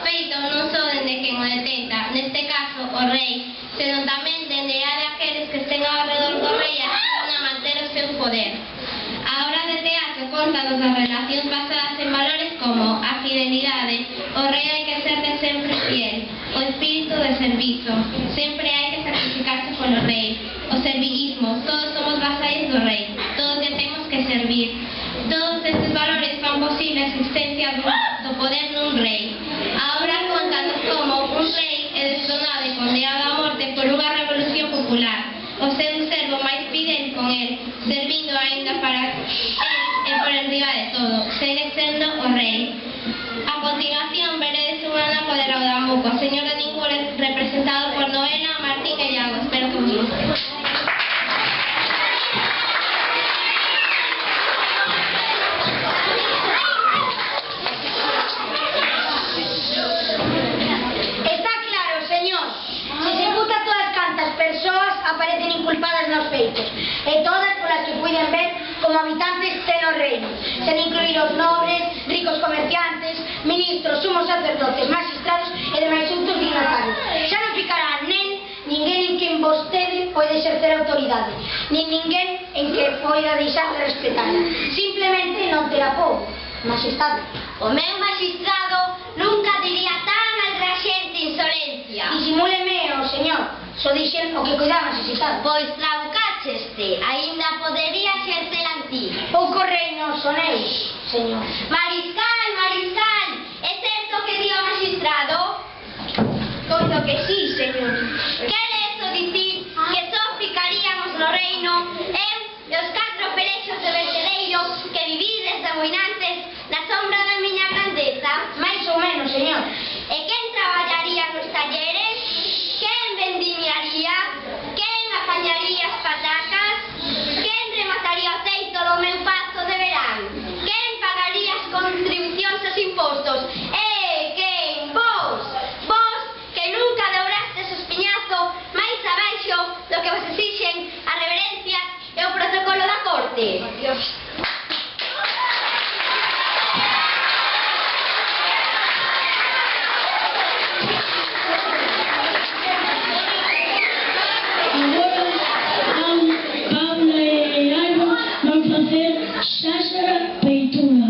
feito non só dende quen o detenta, neste caso o rei, senón tamén dende a de aqueles que estén ao redor do rei e axudan a manter o seu poder. A obra de teatro contanos as relacións basadas en valores como a fidelidade, o rei hai que serle sempre fiel, o espírito de servizo, sempre hai que sacrificarse polo rei, o servilismo, todos somos vasallos do rei, todos lle temos que servir. Todos estes valores fan posible a existencia do poder nun rei. A obra contanos como un rei é destronado e condenado a morte por unha revolución popular. O seu servo máis fidel con el, servindo aínda para el e por enriba de todo, segue sendo o rei. A continuación veredes unha Nápoles de Amuco, Señor de Ningures, representado por Noela, Martín e Iago. Espero que vos guste. Aparecen inculpadas nos feitos, e todas polas que puiden ver como habitantes ten o reino, sen incluir os nobres, ricos comerciantes, ministros, sumos sacerdotes, magistrados e demais outros dignatarios. Xa non ficará ninguén en quen vostede pode exercer autoridade, nin ninguén en que poida deixar de respetar. Simplemente non terá povo, magistrado. O meu magistrado nunca diría tan aldraxente insolencia. Disimúleme, señor. Só dixen o que coidaba necesitar. Pois traucácheste, aínda podería xercer antí. Pouco reino son eu, señor. Mariscal, mariscal, é certo que di o magistrado? Coido que sí, señor. Quere eso dicir que só ficaríamos no reino eu e os 4 pelexos de vertedereiro que vivides de moinantes na sombra da miña grandeza? Mais ou menos, señor. E quen traballaría nos talleres? Quen vendimiaría? Quen apañaría as patacas? Quen remataría o teito do meu pazo de verán? Quen pagaría as contribucións aos impostos? Quen? Vos! Vos que nunca dobrastes o espiñazo máis abaixo do que vos exixen a reverencia e o protocolo da corte. Dios. Xáxara Peituga.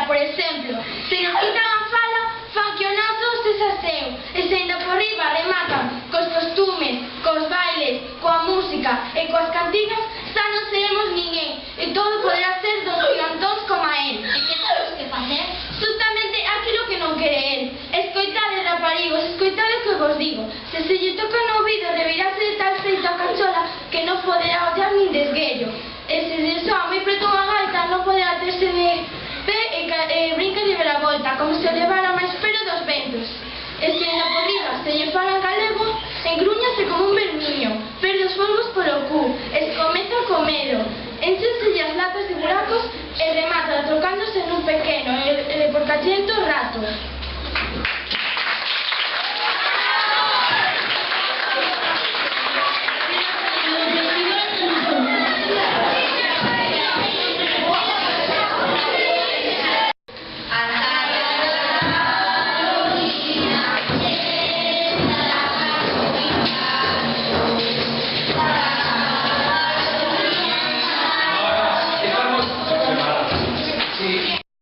Por exemplo, se nos quitan a fala, fan que o noso se saseu, e se ainda por riba rematan cos costumes, cos bailes, coa música e coas cantigas, xa non seremos ninguén, e todo poderá ser dos gigantóns como a él. E que temos que facer? Justamente aquilo que non quere él. Escoitade, raparigos, escoitade o que vos digo. Se lle toca no ouvido, revirase de tal feito a cachola que non poderá ollar nin desguello. E se lle soa moi preto unha gaita, non poderá terse de pé e brinca de ver a volta, como se levara máis pero dos ventos. E se ainda por riba se lle falan galego, engrúñase como un vermiño, perde os folgos polo cu, escomeza co medo, encheselle as latas de buracos e remata trocándose nun pequeno e portachento rato.